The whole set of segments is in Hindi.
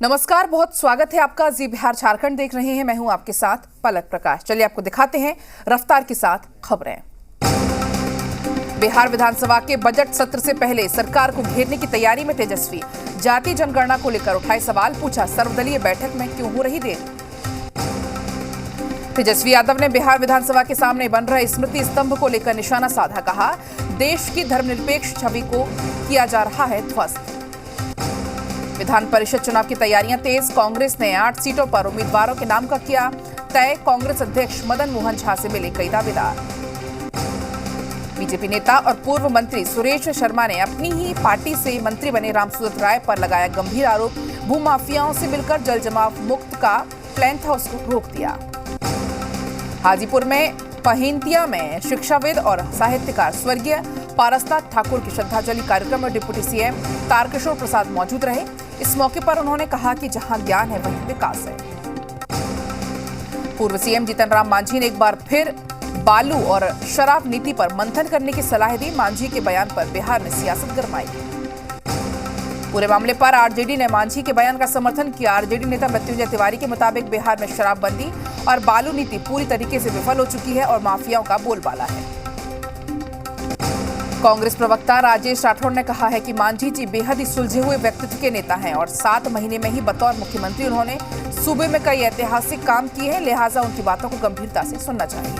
नमस्कार, बहुत स्वागत है आपका। जी बिहार झारखंड देख रहे हैं। मैं हूं आपके साथ पलक प्रकाश। चलिए आपको दिखाते हैं रफ्तार के साथ खबरें। बिहार विधानसभा के बजट सत्र से पहले सरकार को घेरने की तैयारी में तेजस्वी। जाति जनगणना को लेकर उठाए सवाल, पूछा सर्वदलीय बैठक में क्यों हो रही देर। तेजस्वी यादव ने बिहार विधानसभा के सामने बन रहे स्मृति स्तंभ को लेकर निशाना साधा। कहा, देश की धर्मनिरपेक्ष छवि को किया जा रहा है ध्वस्त। विधान परिषद चुनाव की तैयारियां तेज। कांग्रेस ने 8 सीटों पर उम्मीदवारों के नाम का किया तय। कांग्रेस अध्यक्ष मदन मोहन झा से मिले कई दावेदार। बीजेपी नेता और पूर्व मंत्री सुरेश शर्मा ने अपनी ही पार्टी से मंत्री बने रामसूरत राय पर लगाया गंभीर आरोप। भूमाफियाओं से मिलकर जल जमाव मुक्त का प्लान था, उसको रोक दिया। हाजीपुर में पहिंतिया में शिक्षाविद और साहित्यकार स्वर्गीय पारसनाथ ठाकुर की श्रद्धांजलि कार्यक्रम में डिप्टी सीएम तारकिशोर प्रसाद मौजूद रहे। इस मौके पर उन्होंने कहा कि जहां ज्ञान है वहीं विकास है। पूर्व सीएम जीतन राम मांझी ने एक बार फिर बालू और शराब नीति पर मंथन करने की सलाह दी। मांझी के बयान पर बिहार में सियासत गरमाई। पूरे मामले पर आरजेडी ने मांझी के बयान का समर्थन किया। आरजेडी नेता मृत्युंजय तिवारी के मुताबिक बिहार में शराबबंदी और बालू नीति पूरी तरीके से विफल हो चुकी है और माफियाओं का बोलबाला है। कांग्रेस प्रवक्ता राजेश राठौड़ ने कहा है कि मांझी जी बेहद ही सुलझे हुए व्यक्तित्व के नेता हैं और 7 महीने में ही बतौर मुख्यमंत्री उन्होंने सूबे में कई ऐतिहासिक काम किए हैं, लिहाजा उनकी बातों को गंभीरता से सुनना चाहिए।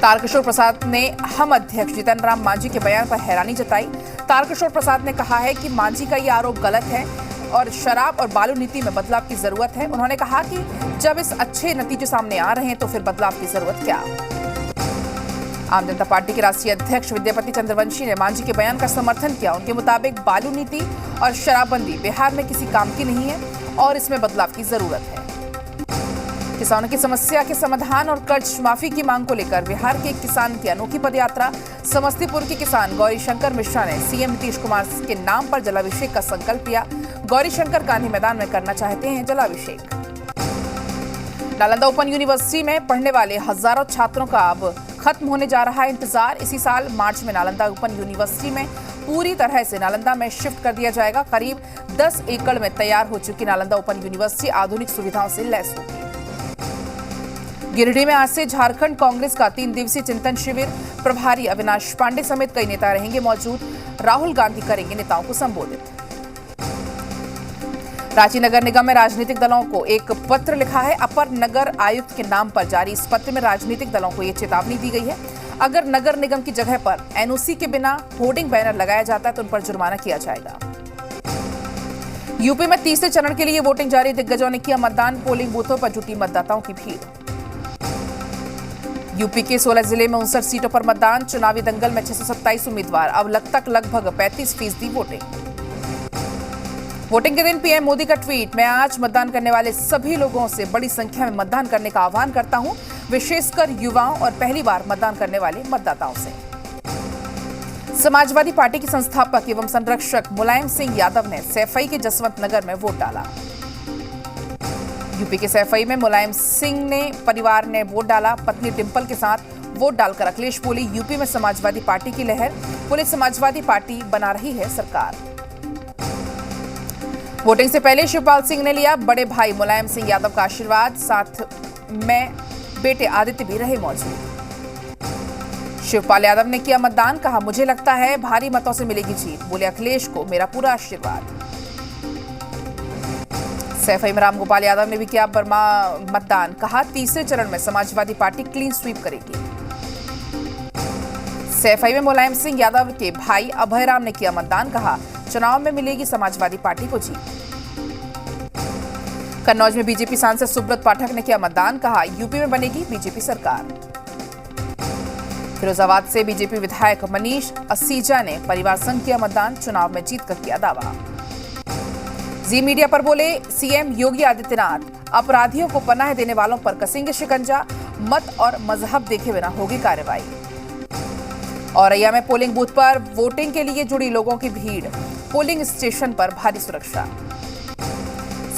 तारकिशोर प्रसाद ने हम अध्यक्ष जीतन राम मांझी के बयान पर हैरानी जताई। तारकिशोर प्रसाद ने कहा है कि मांझी का ये आरोप गलत है और शराब और बालू नीति में बदलाव की जरूरत है। उन्होंने कहा कि जब इस अच्छे नतीजे सामने आ रहे हैं तो फिर बदलाव की जरूरत क्या। आम जनता पार्टी के राष्ट्रीय अध्यक्ष विद्यापति चंद्रवंशी ने मांझी के बयान का समर्थन किया। उनके मुताबिक बालू नीति और शराबबंदी बिहार में किसी काम की नहीं है और इसमें बदलाव की जरूरत है। किसानों की समस्या के समाधान और कर्ज माफी की मांग को लेकर बिहार के एक किसान की अनोखी पदयात्रा। समस्तीपुर के किसान गौरीशंकर मिश्रा ने सीएम नीतीश कुमार के नाम पर जलाभिषेक का संकल्प लिया। गौरीशंकर गांधी मैदान में करना चाहते हैं जलाभिषेक। नालंदा ओपन यूनिवर्सिटी में पढ़ने वाले हजारों छात्रों का अब खत्म होने जा रहा है इंतजार। इसी साल मार्च में नालंदा ओपन यूनिवर्सिटी में पूरी तरह से नालंदा में शिफ्ट कर दिया जाएगा। करीब 10 एकड़ में तैयार हो चुकी नालंदा ओपन यूनिवर्सिटी आधुनिक सुविधाओं से लैस होगी। गिरिडीह में आज से झारखंड कांग्रेस का 3 दिवसीय चिंतन शिविर। प्रभारी अविनाश पांडे समेत कई नेता रहेंगे मौजूद। राहुल गांधी करेंगे नेताओं को संबोधित। रांची नगर निगम में राजनीतिक दलों को एक पत्र लिखा है। अपर नगर आयुक्त के नाम पर जारी इस पत्र में राजनीतिक दलों को ये चेतावनी दी गई है, अगर नगर निगम की जगह पर एनओसी के बिना होर्डिंग बैनर लगाया जाता है तो उन पर जुर्माना किया जाएगा। यूपी में तीसरे चरण के लिए वोटिंग जारी। दिग्गजों ने किया मतदान। पोलिंग बूथों पर जुटी मतदाताओं की भीड़। यूपी के 16 जिले में 59 सीटों पर मतदान। चुनावी दंगल में 627 उम्मीदवार। अब तक लगभग 35% वोटिंग। वोटिंग के दिन पीएम मोदी का ट्वीट, मैं आज मतदान करने वाले सभी लोगों से बड़ी संख्या में मतदान करने का आह्वान करता हूं, विशेषकर युवाओं और पहली बार मतदान करने वाले मतदाताओं से। समाजवादी पार्टी के संस्थापक एवं संरक्षक मुलायम सिंह यादव ने सैफई के जसवंत नगर में वोट डाला। यूपी के सैफई में मुलायम सिंह ने परिवार ने वोट डाला। पत्नी डिंपल के साथ वोट डालकर अखिलेश बोली, यूपी में समाजवादी पार्टी की लहर। पुलिस समाजवादी पार्टी बना रही है सरकार। वोटिंग से पहले शिवपाल सिंह ने लिया बड़े भाई मुलायम सिंह यादव का आशीर्वाद। साथ में बेटे आदित्य भी रहे मौजूद। शिवपाल यादव ने किया मतदान। कहा, मुझे लगता है भारी मतों से मिलेगी जीत। बोले, अखिलेश को मेरा पूरा आशीर्वाद। सैफई में रामगोपाल यादव ने भी किया मतदान। कहा, तीसरे चरण में समाजवादी पार्टी क्लीन स्वीप करेगी। सैफई में मुलायम सिंह यादव के भाई अभयराम ने किया मतदान। कहा, चुनाव में मिलेगी समाजवादी पार्टी को जीत। कन्नौज में बीजेपी सांसद सुब्रत पाठक ने किया मतदान। कहा, यूपी में बनेगी बीजेपी सरकार। फिरोजाबाद से बीजेपी विधायक मनीष असीजा ने परिवार संघ किया मतदान। चुनाव में जीत कर किया दावा। जी मीडिया पर बोले सीएम योगी आदित्यनाथ, अपराधियों को पनाह देने वालों पर कसेंगे शिकंजा। मत और मजहब देखे बिना होगी कार्रवाई। औरैया में पोलिंग बूथ पर वोटिंग के लिए जुड़ी लोगों की भीड़। पोलिंग स्टेशन पर भारी सुरक्षा।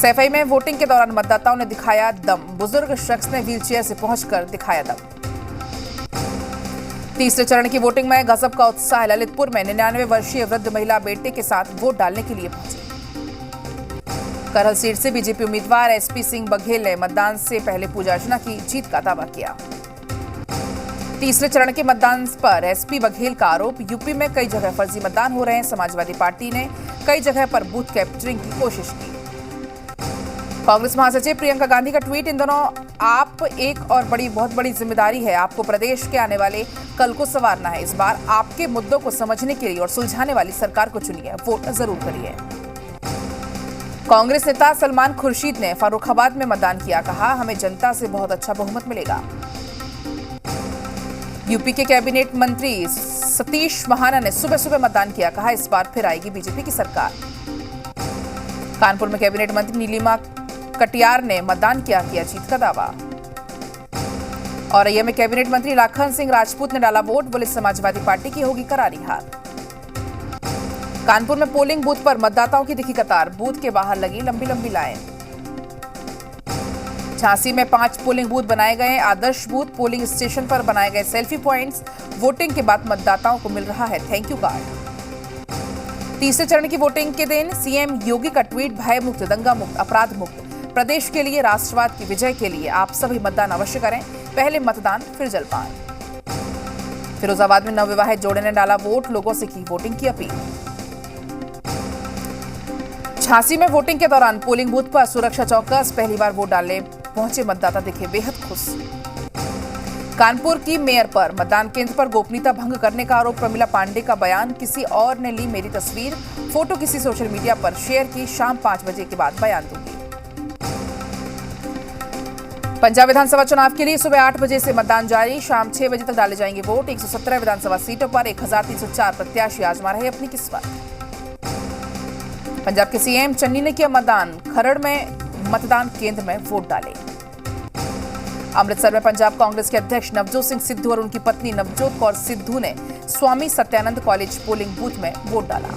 सैफई में वोटिंग के दौरान मतदाताओं ने दिखाया दम। बुजुर्ग शख्स ने व्हीलचेयर से पहुंचकर दिखाया दम। तीसरे चरण की वोटिंग में गजब का उत्साह। ललितपुर में 99 वर्षीय वृद्ध महिला बेटे के साथ वोट डालने के लिए पहुंची। करहल सीट से बीजेपी उम्मीदवार एसपी सिंह बघेल ने मतदान से पहले पूजा अर्चना की जीत का दावा किया। तीसरे चरण के मतदान पर एसपी बघेल का आरोप, यूपी में कई जगह फर्जी मतदान हो रहे हैं। समाजवादी पार्टी ने कई जगह पर बूथ कैप्चरिंग की कोशिश की। कांग्रेस महासचिव प्रियंका गांधी का ट्वीट, इन दोनों आप एक और बहुत बड़ी जिम्मेदारी है। आपको प्रदेश के आने वाले कल को संवारना है। इस बार आपके मुद्दों को समझने के लिए और सुलझाने वाली सरकार को चुनिए, वोट जरूर करिए। कांग्रेस नेता सलमान खुर्शीद ने फर्रुखाबाद में मतदान किया, कहा हमें जनता से बहुत अच्छा बहुमत मिलेगा। यूपी के कैबिनेट मंत्री सतीश महाना ने सुबह सुबह मतदान किया, कहा इस बार फिर आएगी बीजेपी की सरकार। कानपुर में कैबिनेट मंत्री नीलिमा कटियार ने मतदान किया जीत का दावा। औरैया में कैबिनेट मंत्री लाखन सिंह राजपूत ने डाला वोट, बोले समाजवादी पार्टी की होगी करारी हार। कानपुर में पोलिंग बूथ पर मतदाताओं की दिखी कतार, बूथ के बाहर लगी लंबी लंबी लाइन। झांसी में 5 पोलिंग बूथ बनाए गए आदर्श बूथ, पोलिंग स्टेशन पर बनाए गए सेल्फी पॉइंट्स। वोटिंग के बाद मतदाताओं को मिल रहा है थैंक यू कार्ड। तीसरे चरण की वोटिंग के दिन सीएम योगी का ट्वीट, भय मुक्त, दंगा मुक्त, अपराध मुक्त प्रदेश के लिए, राष्ट्रवाद की विजय के लिए आप सभी मतदान अवश्य करें। पहले मतदान फिर जलपान। फिरोजाबाद में नवविवाहित जोड़े ने डाला वोट, लोगों से की वोटिंग की अपील। झांसी में वोटिंग के दौरान पोलिंग बूथ पर सुरक्षा चौकस, पहली बार वोट डालने पहुंचे मतदाता दिखे बेहद खुश। कानपुर की मेयर पर मतदान केंद्र पर गोपनीयता भंग करने का आरोप, प्रमिला पांडे का बयान, किसी और ने ली मेरी तस्वीर, फोटो किसी सोशल मीडिया पर शेयर की, शाम 5 बजे के बाद बयान दूंगी। पंजाब विधानसभा चुनाव के लिए सुबह 8 बजे से मतदान जारी, शाम 6 बजे तक डाले जाएंगे वोट। 117 विधानसभा सीटों पर 1304 प्रत्याशी आजमा रहे अपनी किस्मत। पंजाब के सीएम चन्नी ने किया मतदान, खरड़ में मतदान केंद्र में वोट डाले। अमृतसर में पंजाब कांग्रेस के अध्यक्ष नवजोत सिंह सिद्धू और उनकी पत्नी नवजोत कौर सिद्धू ने स्वामी सत्यानंद कॉलेज पोलिंग बूथ में वोट डाला।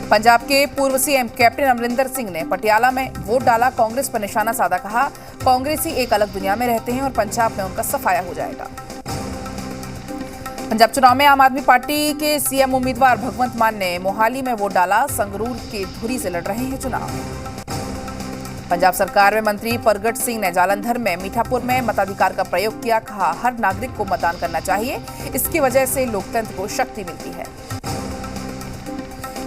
पंजाब के पूर्व सीएम कैप्टन अमरिंदर सिंह ने पटियाला में वोट डाला, कांग्रेस पर निशाना साधा, कहा कांग्रेसी एक अलग दुनिया में रहते हैं और पंजाब में उनका सफाया हो जाएगा। पंजाब चुनाव में आम आदमी पार्टी के सीएम उम्मीदवार भगवंत मान ने मोहाली में वोट डाला, संगरूर के धुरी से लड़ रहे हैं चुनाव। पंजाब सरकार में मंत्री परगट सिंह ने जालंधर में मीठापुर में मताधिकार का प्रयोग किया, कहा हर नागरिक को मतदान करना चाहिए, इसकी वजह से लोकतंत्र को शक्ति मिलती है।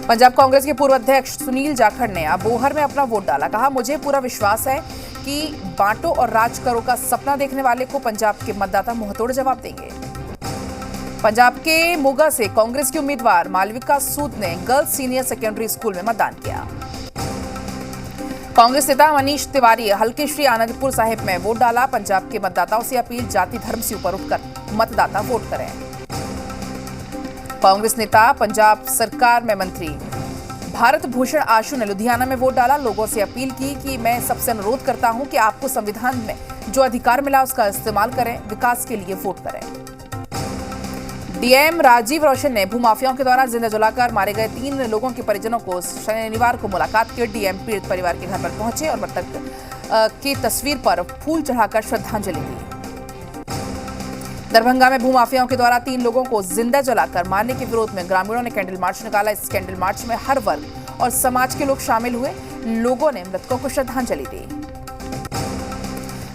पंजाब कांग्रेस के पूर्व अध्यक्ष सुनील जाखड़ ने अबोहर में अपना वोट डाला, कहा मुझे पूरा विश्वास है कि बांटो और राज करो का सपना देखने वाले को पंजाब के मतदाता मुंहतोड़ जवाब देंगे। पंजाब के मोगा से कांग्रेस की उम्मीदवार मालविका सूद ने गर्ल्स सीनियर सेकेंडरी स्कूल में मतदान किया। कांग्रेस नेता मनीष तिवारी हल्के श्री आनंदपुर साहिब में वोट डाला, पंजाब के मतदाताओं से अपील, जाति धर्म से ऊपर उठकर मतदाता वोट करें। कांग्रेस नेता पंजाब सरकार में मंत्री भारत भूषण आशु ने लुधियाना में वोट डाला, लोगों से अपील की कि मैं सबसे अनुरोध करता हूं कि आपको संविधान में जो अधिकार मिला उसका इस्तेमाल करें, विकास के लिए वोट करें। डीएम राजीव रोशन ने भूमाफियाओं के द्वारा जिंदा जलाकर मारे गए 3 लोगों के परिजनों को शनिवार को मुलाकात की। डीएम पीड़ित परिवार के घर पर पहुंचे और मृतक की तस्वीर पर फूल चढ़ाकर श्रद्धांजलि दी। दरभंगा में भूमाफियाओं के द्वारा 3 लोगों को जिंदा जलाकर मारने के विरोध में ग्रामीणों ने कैंडल मार्च निकाला। इस कैंडल मार्च में हर वर्ग और समाज के लोग शामिल हुए। लोगों ने मृतकों को श्रद्धांजलि दी।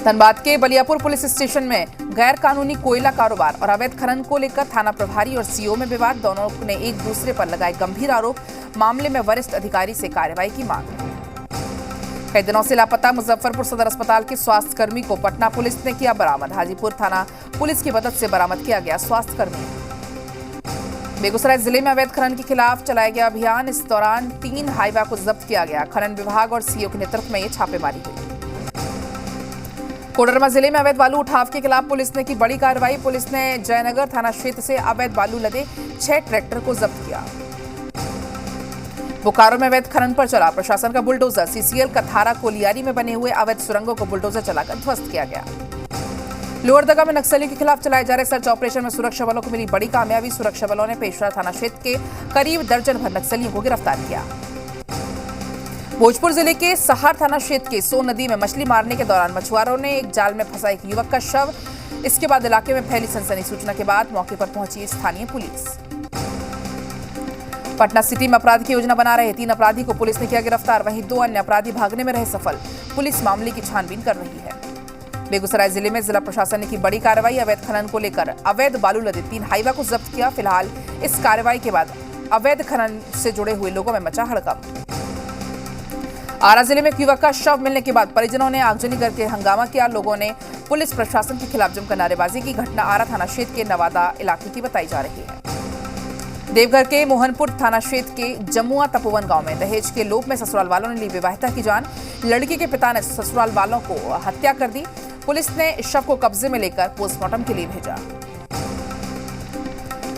धनबाद के बलियापुर पुलिस स्टेशन में गैर कानूनी कोयला कारोबार और अवैध खनन को लेकर थाना प्रभारी और सीओ में विवाद, दोनों ने एक दूसरे पर लगाए गंभीर आरोप। मामले में वरिष्ठ अधिकारी से कार्रवाई की मांग। कई दिनों से लापता मुजफ्फरपुर सदर अस्पताल के स्वास्थ्यकर्मी को पटना पुलिस ने किया बरामद। हाजीपुर थाना पुलिस की मदद से बरामद किया गया स्वास्थ्यकर्मी। बेगूसराय जिले में अवैध खनन के खिलाफ चलाया गया अभियान, इस दौरान 3 हाईवा को जब्त किया गया। खनन विभाग और सीओ के नेतृत्व में ये छापेमारी हुई। कोडरमा जिले में अवैध बालू उठाव के खिलाफ पुलिस ने की बड़ी कार्रवाई। पुलिस ने जयनगर थाना क्षेत्र से अवैध बालू लदे 6 ट्रैक्टर को जब्त किया। बोकारो में अवैध खनन पर चला प्रशासन का बुलडोजर। सीसीएल कथारा कोलियारी में बने हुए अवैध सुरंगों को बुलडोजर चलाकर ध्वस्त किया गया। लोहरदगा में नक्सलियों के खिलाफ चलाए जा रहे सर्च ऑपरेशन में सुरक्षा बलों को मिली बड़ी कामयाबी। सुरक्षा बलों ने पेशरा थाना क्षेत्र के करीब दर्जन भर नक्सलियों को गिरफ्तार किया। भोजपुर जिले के सहार थाना क्षेत्र के सोन नदी में मछली मारने के दौरान मछुआरों ने एक जाल में फंसा एक युवक का शव। इसके बाद इलाके में फैली सनसनी। सूचना के बाद मौके पर पहुंची स्थानीय पुलिस। पटना सिटी में अपराध की योजना बना रहे 3 अपराधी को पुलिस ने किया गिरफ्तार। वहीं 2 अन्य अपराधी भागने में रहे सफल। पुलिस मामले की छानबीन कर रही है। बेगूसराय जिले में जिला प्रशासन ने की बड़ी कार्रवाई। अवैध खनन को लेकर अवैध बालू लदे 3 हाईवा को जब्त किया। फिलहाल इस कार्रवाई के बाद अवैध खनन से जुड़े हुए लोगों में मचा हड़कंप। आरा जिले में एक युवक का शव मिलने के बाद परिजनों ने आगजनी करके हंगामा किया। लोगों ने पुलिस प्रशासन के खिलाफ जमकर नारेबाजी की। घटना आरा थाना क्षेत्र के नवादा इलाके की बताई जा रही है। देवघर के मोहनपुर थाना क्षेत्र के जमुआ तपोवन गांव में दहेज के लोभ में ससुराल वालों ने ली विवाहिता की जान। लड़की के पिता ने ससुराल वालों को हत्या कर दी। पुलिस ने शव को कब्जे में लेकर पोस्टमार्टम के लिए भेजा।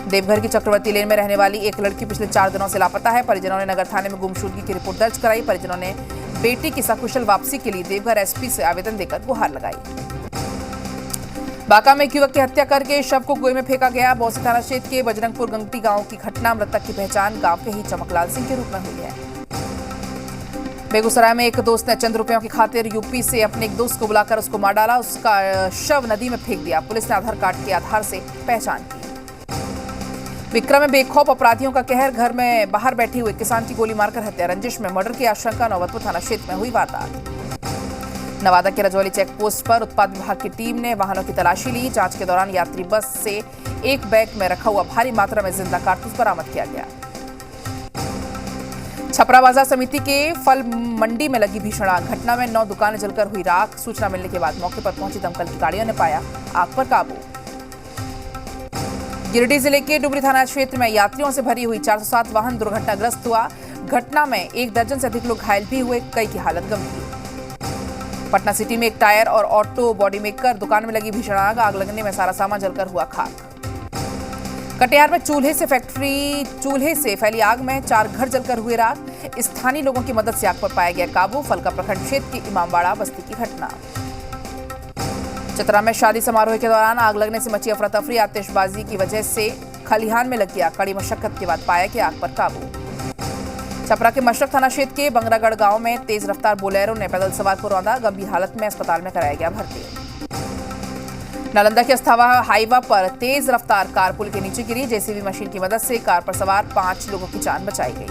देवघर की चक्रवर्ती लेन में रहने वाली एक लड़की पिछले 4 दिनों से लापता है। परिजनों ने नगर थाने में गुमशुदगी की रिपोर्ट दर्ज कराई। परिजनों ने बेटी की सकुशल वापसी के लिए देवघर एसपी से आवेदन देकर गुहार लगाई। बांका में एक युवक की हत्या करके शव को कुएं में फेंका गया। बौसी थाना क्षेत्र के बजरंगपुर गंगटी गांव की घटना। मृतक की पहचान गांव के ही चमकलाल सिंह के रूप में हुई है। बेगूसराय में एक दोस्त ने चंद रुपयों की खातिर यूपी से अपने एक दोस्त को बुलाकर उसको मार डाला। उसका शव नदी में फेंक दिया। पुलिस ने आधार कार्ड के आधार से पहचान की। विक्रम में बेखौफ अपराधियों का कहर। घर में बाहर बैठे हुए किसान की गोली मारकर हत्या। रंजिश में मर्डर की आशंका। नौबतपुर थाना क्षेत्र में हुई वारदात। नवादा के रजौली चेक पोस्ट पर उत्पाद विभाग की टीम ने वाहनों की तलाशी ली। जांच के दौरान यात्री बस से एक बैग में रखा हुआ भारी मात्रा में जिंदा कारतूस बरामद किया गया। छपरा बाजार समिति के फल मंडी में लगी भीषण आग। घटना में 9 दुकानें जलकर हुई राख। सूचना मिलने के बाद मौके पर पहुंची दमकल की गाड़ियों ने पाया आग पर काबू। गिरिडीह जिले के डुमरी थाना क्षेत्र में यात्रियों से भरी हुई 407 वाहन दुर्घटनाग्रस्त हुआ। घटना में 1 दर्जन से अधिक लोग घायल भी हुए। कई की हालत गंभीर। पटना सिटी में एक टायर और ऑटो बॉडी मेकर दुकान में लगी भीषण आग। आग लगने में सारा सामान जलकर हुआ खाक। कटिहार में चूल्हे से फैली आग में 4 घर जलकर हुए राख। स्थानीय लोगों की मदद से आग पर पाया गया काबू। फलका प्रखंड क्षेत्र की इमामबाड़ा बस्ती की घटना। चतरा में शादी समारोह के दौरान आग लगने से मची अफरा तफरी। आतिशबाजी की वजह से खलिहान में लग गया। कड़ी मशक्कत के बाद पाया गया आग पर काबू। छपरा के मशरक थाना क्षेत्र के बंगरागढ़ गांव में तेज रफ्तार बोलेरो ने पैदल सवार को रौंदा। गंभीर हालत में अस्पताल में कराया गया भर्ती। नालंदा के अस्थावा हाईवा पर तेज रफ्तार कार पुल के नीचे गिरी। जेसीबी मशीन की मदद से कार पर सवार 5 लोगों की जान बचाई गई।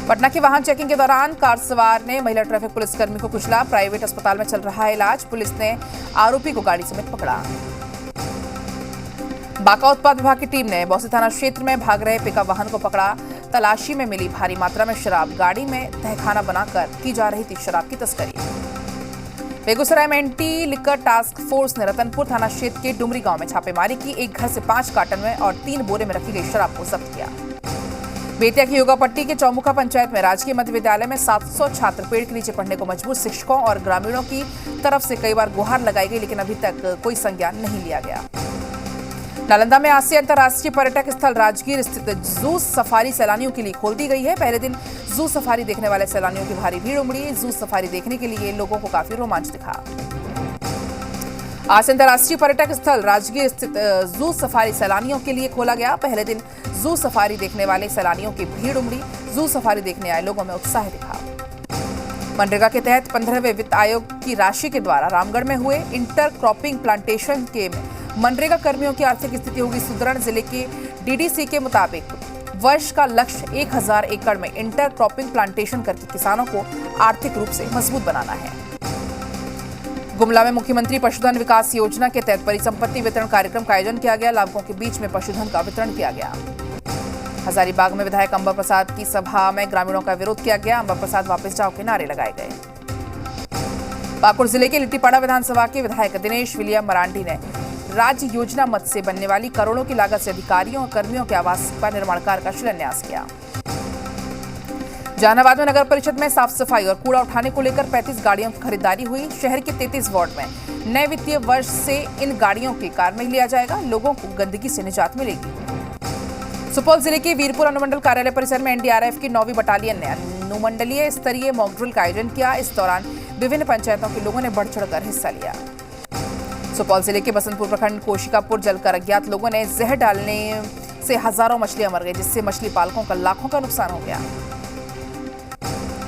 पटना की वाहन चेकिंग के दौरान कार सवार ने महिला ट्रैफिक पुलिसकर्मी को कुचला। प्राइवेट अस्पताल में चल रहा है इलाज। पुलिस ने आरोपी को गाड़ी समेत पकड़ा। बांका उत्पाद विभाग की टीम ने बौसी थाना क्षेत्र में भाग रहे पिकअप वाहन को पकड़ा। तलाशी में मिली भारी मात्रा में शराब। गाड़ी में तहखाना बनाकर की जा रही थी शराब की तस्करी। बेगूसराय में एंटी लिकर टास्क फोर्स ने रतनपुर थाना क्षेत्र के डुमरी गांव में छापेमारी की। एक घर से 5 कार्टन में और 3 बोरे में रखी गई शराब को जब्त किया। बेतिया की योगापट्टी के चौमुखा पंचायत में राजकीय मध्य विद्यालय में 700 छात्र पेड़ के नीचे पढ़ने को मजबूर। शिक्षकों और ग्रामीणों की तरफ से कई बार गुहार लगाई गई, लेकिन अभी तक कोई संज्ञान नहीं लिया गया। नालंदा में आज से अंतर्राष्ट्रीय पर्यटक स्थल राजगीर स्थित जू सफारी सैलानियों के लिए खोल दी गई है। पहले दिन जू सफारी देखने वाले सैलानियों की भारी भीड़ उमड़ी। जू सफारी देखने के लिए लोगों को काफी रोमांच दिखा। आज अंतर्राष्ट्रीय पर्यटक स्थल राजगीर स्थित जू सफारी सैलानियों के लिए खोला गया। पहले दिन जू सफारी देखने वाले सैलानियों की भीड़ उमड़ी। जू सफारी देखने आए लोगों में उत्साह दिखा। मनरेगा के तहत 15वें वित्त आयोग की राशि के द्वारा रामगढ़ में हुए इंटर क्रॉपिंग प्लांटेशन के मनरेगा कर्मियों की आर्थिक स्थिति होगी सुदृढ़। जिले के डीडीसी के मुताबिक वर्ष का लक्ष्य 1000 एकड़ में इंटर क्रॉपिंग प्लांटेशन करके किसानों को आर्थिक रूप से मजबूत बनाना है। गुमला में मुख्यमंत्री पशुधन विकास योजना के तहत परिसंपत्ति वितरण कार्यक्रम का आयोजन किया गया। लाभुकों के बीच में पशुधन का वितरण किया गया। हजारीबाग में विधायक अंबा प्रसाद की सभा में ग्रामीणों का विरोध किया गया। अंबा प्रसाद वापस जाओ के नारे लगाए गए। पाकुड़ जिले के लिट्टीपाड़ा विधानसभा के विधायक दिनेश विलियम मरांडी ने राज्य योजना मद से बनने वाली करोड़ों की लागत से अधिकारियों और कर्मियों के आवास का निर्माण कार्य का शिलान्यास किया। जहानाबाद में नगर परिषद में साफ सफाई और कूड़ा उठाने को लेकर 35 गाड़ियों की खरीदारी हुई। शहर के 33 वार्ड में नए वित्तीय वर्ष से इन गाड़ियों के कार्य में लिया जाएगा। लोगों को गंदगी से निजात मिलेगी। सुपौल जिले के वीरपुर अनुमंडल कार्यालय परिसर में एनडीआरएफ की 9वीं बटालियन ने अनुमंडलीय स्तरीय मॉक ड्रिल का आयोजन किया। इस दौरान विभिन्न पंचायतों के लोगों ने बढ़ चढ़कर हिस्सा लिया। सुपौल जिले के बसंतपुर प्रखंड कोशिकापुर जलकर अज्ञात लोगों ने जहर डालने से हजारों मछलियां मर गई, जिससे मछली पालकों का लाखों का नुकसान हो गया।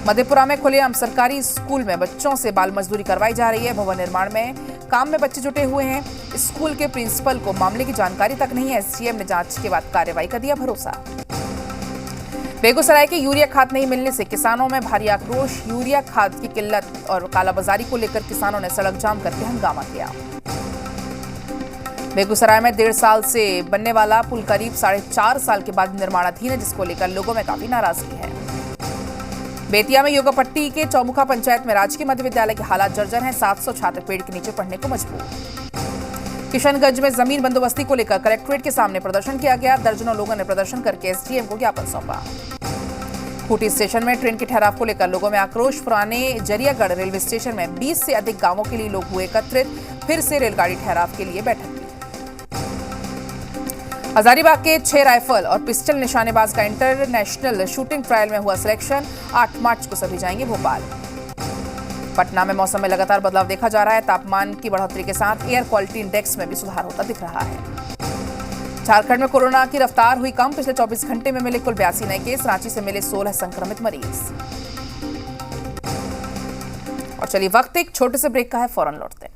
मधेपुरा में खुलेआम सरकारी स्कूल में बच्चों से बाल मजदूरी करवाई जा रही है। भवन निर्माण में काम में बच्चे जुटे हुए हैं। स्कूल के प्रिंसिपल को मामले की जानकारी तक नहीं है। एसडीएम ने जांच के बाद कार्रवाई का दिया भरोसा। बेगूसराय के यूरिया खाद नहीं मिलने से किसानों में भारी आक्रोश। यूरिया खाद की किल्लत और कालाबाजारी को लेकर किसानों ने सड़क जाम करके हंगामा किया। बेगूसराय में 1.5 साल से बनने वाला पुल करीब 4.5 साल के बाद निर्माणाधीन है, जिसको लेकर लोगों में काफी नाराजगी है। बेतिया में योगापट्टी के चौमुखा पंचायत में राजकीय मध्य विद्यालय के हालात जर्जर हैं। 700 छात्र पेड़ के नीचे पढ़ने को मजबूर। किशनगंज में जमीन बंदोबस्ती को लेकर कलेक्ट्रेट के सामने प्रदर्शन किया गया। दर्जनों लोगों ने प्रदर्शन करके एसडीएम को ज्ञापन सौंपा। खूंटी स्टेशन में ट्रेन के ठहराव को लेकर लोगों में आक्रोश। पुराने जरियागढ़ रेलवे स्टेशन में 20 से अधिक गांवों के लिए लोग हुए एकत्रित। फिर से रेलगाड़ी ठहराव के लिए बैठक की। हजारीबाग के 6 राइफल और पिस्टल निशानेबाज का इंटरनेशनल शूटिंग ट्रायल में हुआ सिलेक्शन। 8 मार्च को सभी जाएंगे भोपाल। पटना में मौसम में लगातार बदलाव देखा जा रहा है। तापमान की बढ़ोतरी के साथ एयर क्वालिटी इंडेक्स में भी सुधार होता दिख रहा है। झारखंड में कोरोना की रफ्तार हुई कम। पिछले 24 घंटे में मिले कुल 82 नए केस। रांची से मिले 16 संक्रमित मरीज। और चलिए वक्त एक छोटे से ब्रेक का है, फौरन लौटते हैं।